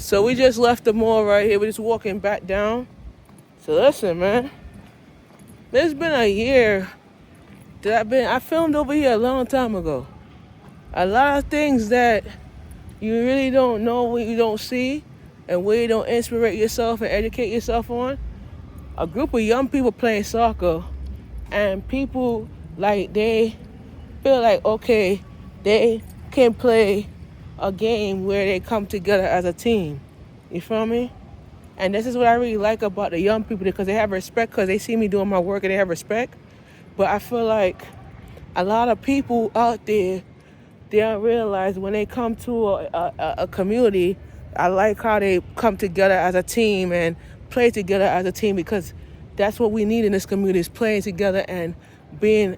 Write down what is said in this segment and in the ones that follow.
So we just left the mall right here. We're just walking back down. So listen, man. There's been a year that I filmed over here a long time ago. A lot of things that you really don't know, what you don't see, and where you don't inspire yourself and educate yourself on. A group of young people playing soccer, and people like they feel like, okay, they can play a game where they come together as a team. You feel me? And this is what I really like about the young people, because they have respect, because they see me doing my work and they have respect. But I feel like a lot of people out there, they don't realize when they come to a community, I like how they come together as a team and play together as a team, because that's what we need in this community, is playing together and being,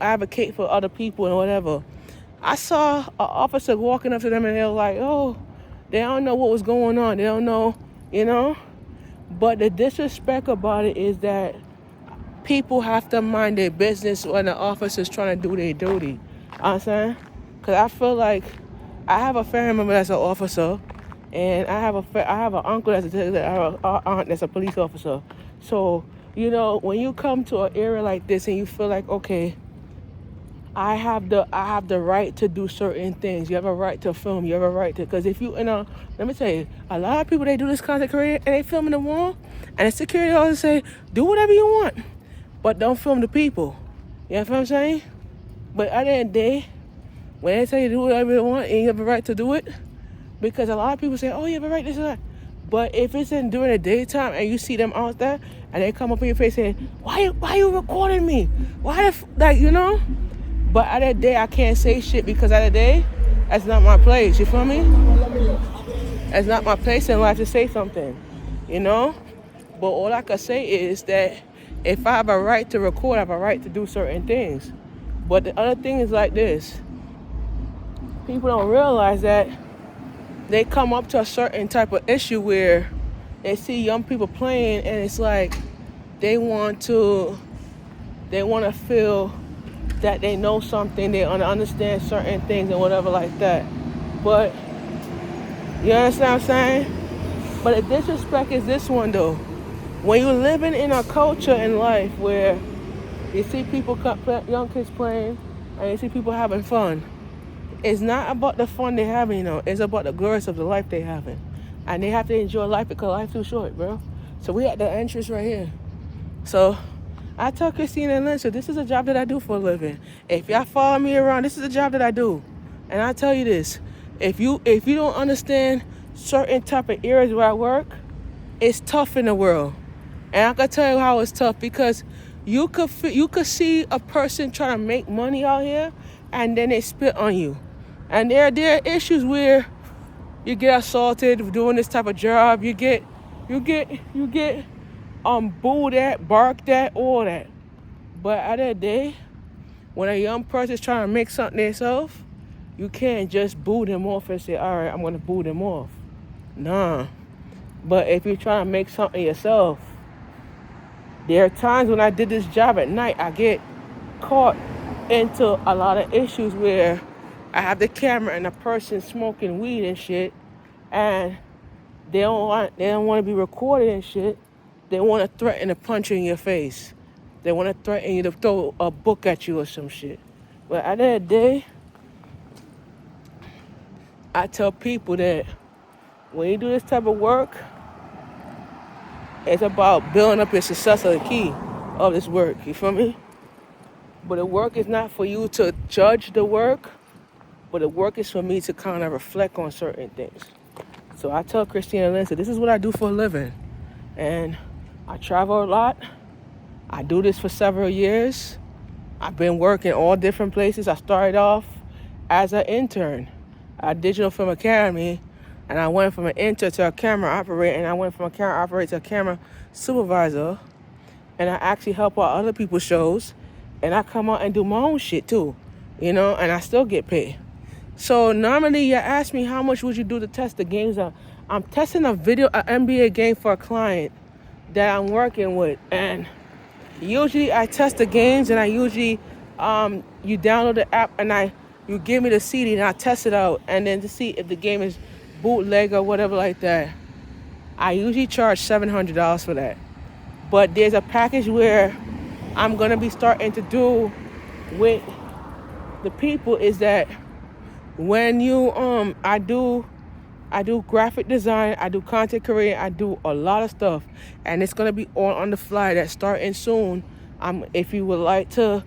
advocate for other people and whatever. I saw an officer walking up to them and they were like, oh, they don't know what was going on. They don't know, But the disrespect about it is that people have to mind their business when the officer's trying to do their duty. You know what I'm saying? Because I feel like I have a family member that's an officer, and I have an uncle that's an aunt that's a police officer. So, when you come to an area like this and you feel like, okay, I have the right to do certain things. You have a right to film. You have a right to, because if you, let me tell you, a lot of people, they do this content creator and they film in the wall, and the security always say, do whatever you want, but don't film the people. You know what I'm saying? But at the end of the day, when they tell you to do whatever you want and you have a right to do it, because a lot of people say, oh, you have a right to do that. But if it's during the daytime and you see them out there and they come up in your face saying, why you recording me? But at the end of the day, I can't say shit, because at the end of the day, that's not my place. You feel me? That's not my place in life to say something, But all I can say is that if I have a right to record, I have a right to do certain things. But the other thing is like this. People don't realize that they come up to a certain type of issue where they see young people playing, and it's like they want to feel that they know something, they understand certain things and whatever like that. But you understand what I'm saying? But the disrespect is this one though. When you're living in a culture in life where you see people, young kids playing, and you see people having fun, it's not about the fun they're having, It's about the glories of the life they're having. And they have to enjoy life, because life's too short, bro. So we at the entrance right here. So I tell Christina and Lynch, this is a job that I do for a living. If y'all follow me around, this is a job that I do. And I tell you this, if you don't understand certain type of areas where I work, it's tough in the world. And I can tell you how it's tough, because you could see a person trying to make money out here, and then they spit on you. And there are issues where you get assaulted doing this type of job. You get booed at, barked at, all that. But at the end of the day, when a young person is trying to make something themselves, you can't just boo them off and say, all right, I'm going to boo them off. Nah. But if you're trying to make something yourself, there are times when I did this job at night, I get caught into a lot of issues where I have the camera and a person smoking weed and shit, and they don't want to be recorded and shit. They want to threaten to punch you in your face. They want to threaten you to throw a book at you or some shit. But at the end of the day, I tell people that when you do this type of work, it's about building up your success of the key of this work. You feel me? But the work is not for you to judge the work, but the work is for me to kind of reflect on certain things. So I tell Christina Lynn, this is what I do for a living. And I travel a lot. I do this for several years. I've been working all different places. I started off as an intern at Digital Film Academy, and I went from an intern to a camera operator, and I went from a camera operator to a camera supervisor, and I actually help out other people's shows, and I come out and do my own shit too, and I still get paid. So normally you ask me how much would you do to test the games. I'm testing an NBA game for a client that I'm working with, and usually I test the games, and I usually you download the app and you give me the CD and I test it out, and then to see if the game is bootleg or whatever like that, I usually charge $700 for that. But there's a package where I'm gonna be starting to do with the people is that when you I do graphic design, I do content creation, I do a lot of stuff, and it's gonna be all on the fly. That's starting soon. If you would like to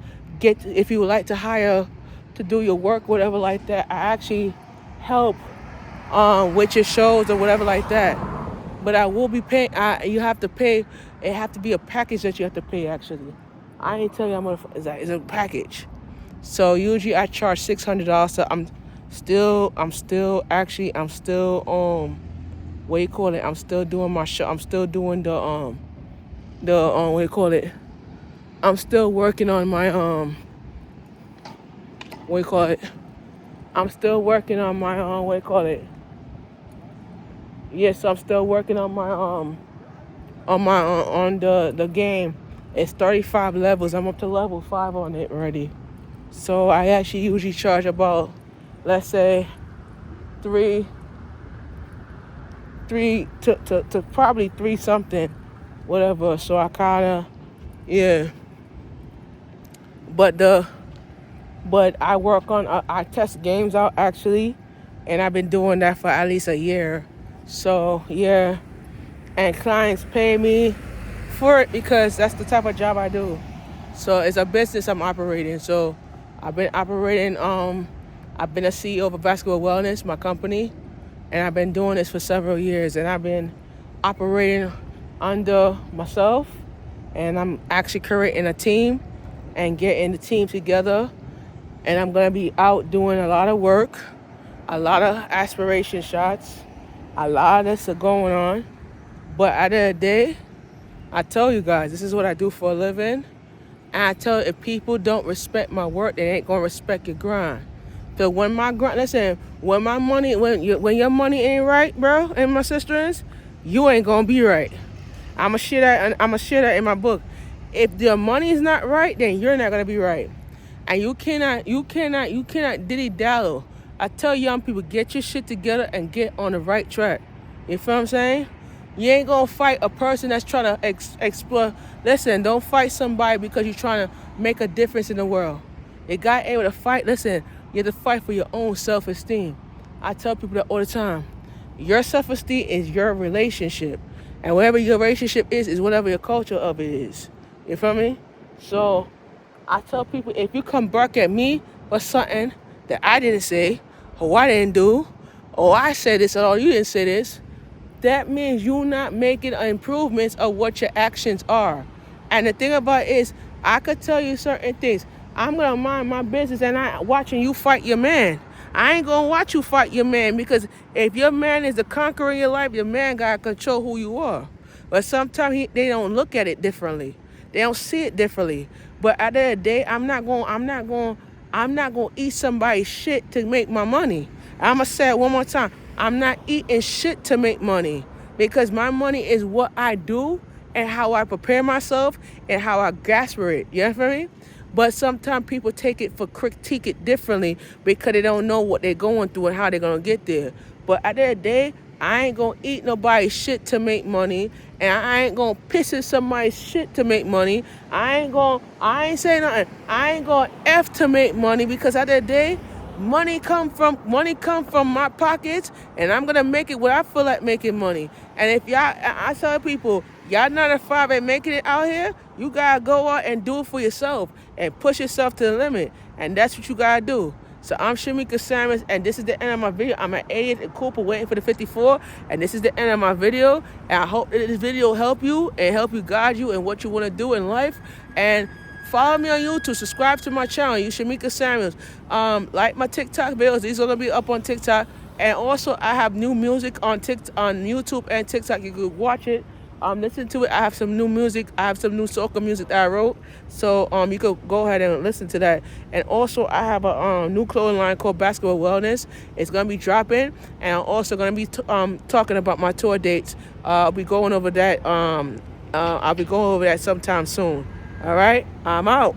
hire to do your work, whatever like that, I actually help with your shows or whatever like that. But I will be paying. You have to pay. It have to be a package that you have to pay. Actually, I ain't tell you how much. It's a package. So usually I charge $600. So I'm still what you call it? I'm still doing my show. I'm still doing the what you call it? I'm still working on my what you call it? I'm still working on my what you call it? Yes, I'm still working on my on the game. It's 35 levels. I'm up to level 5 on it already. So I actually usually charge about, let's say, three to probably 3 something, whatever. So I kinda, yeah. But I work on I test games out actually, and I've been doing that for at least a year. So yeah, and clients pay me for it because that's the type of job I do. So it's a business I'm operating. So I've been operating. I've been a CEO of Basketball Wellness, my company, and I've been doing this for several years. And I've been operating under myself, and I'm actually creating a team and getting the team together. And I'm gonna be out doing a lot of work, a lot of aspiration shots, a lot of this are going on. But at the end of the day, I tell you guys, this is what I do for a living. And I tell you, if people don't respect my work, they ain't gonna respect your grind. So when my grind, listen, when your money ain't right, bro, and my sisters, you ain't gonna be right. I'ma share that in my book. If the money is not right, then you're not gonna be right. And you cannot dilly dally. I tell young people, get your shit together and get on the right track. You feel what I'm saying? You ain't gonna fight a person that's trying to explore. Listen, don't fight somebody because you're trying to make a difference in the world. You got able to fight. Listen, you have to fight for your own self-esteem. I tell people that all the time. Your self-esteem is your relationship. And whatever your relationship is whatever your culture of it is. You feel me? So I tell people, if you come bark at me for something that I didn't say, or I didn't do, or I said this, or you didn't say this, that means you're not making improvements of what your actions are. And the thing about it is, I could tell you certain things. I'm going to mind my business and I watching you fight your man. I ain't going to watch you fight your man, because if your man is the conqueror in your life, your man got to control who you are. But sometimes they don't look at it differently. They don't see it differently. But at the end of the day, I'm not going to eat somebody's shit to make my money. I'm going to say it one more time. I'm not eating shit to make money, because my money is what I do and how I prepare myself and how I grasp for it. You know what I mean? But sometimes people critique it differently because they don't know what they're going through and how they're going to get there. But at the end of the day, I ain't going to eat nobody's shit to make money, and I ain't going to piss in somebody's shit to make money. I ain't saying nothing. I ain't going to F to make money, because at the end of the day, money come from my pockets, and I'm gonna make it where I feel like making money. And if I tell people, y'all not a five at making it out here, you gotta go out and do it for yourself and push yourself to the limit. And that's what you gotta do. So I'm Shamika Samuels, and this is the end of my video. I'm at 80th and Cooper waiting for the 54, and this is the end of my video. And I hope that this video help you and help you guide you in what you want to do in life. And follow me on YouTube. Subscribe to my channel. You Shamika Samuels. Like my TikTok videos. These are gonna be up on TikTok. And also, I have new music on YouTube and TikTok. You could watch it. Listen to it. I have some new music. I have some new soca music that I wrote. So you could go ahead and listen to that. And also, I have a new clothing line called Basketball Wellness. It's gonna be dropping, and I'm also gonna be talking about my tour dates. I'll be going over that. I'll be going over that sometime soon. All right, I'm out.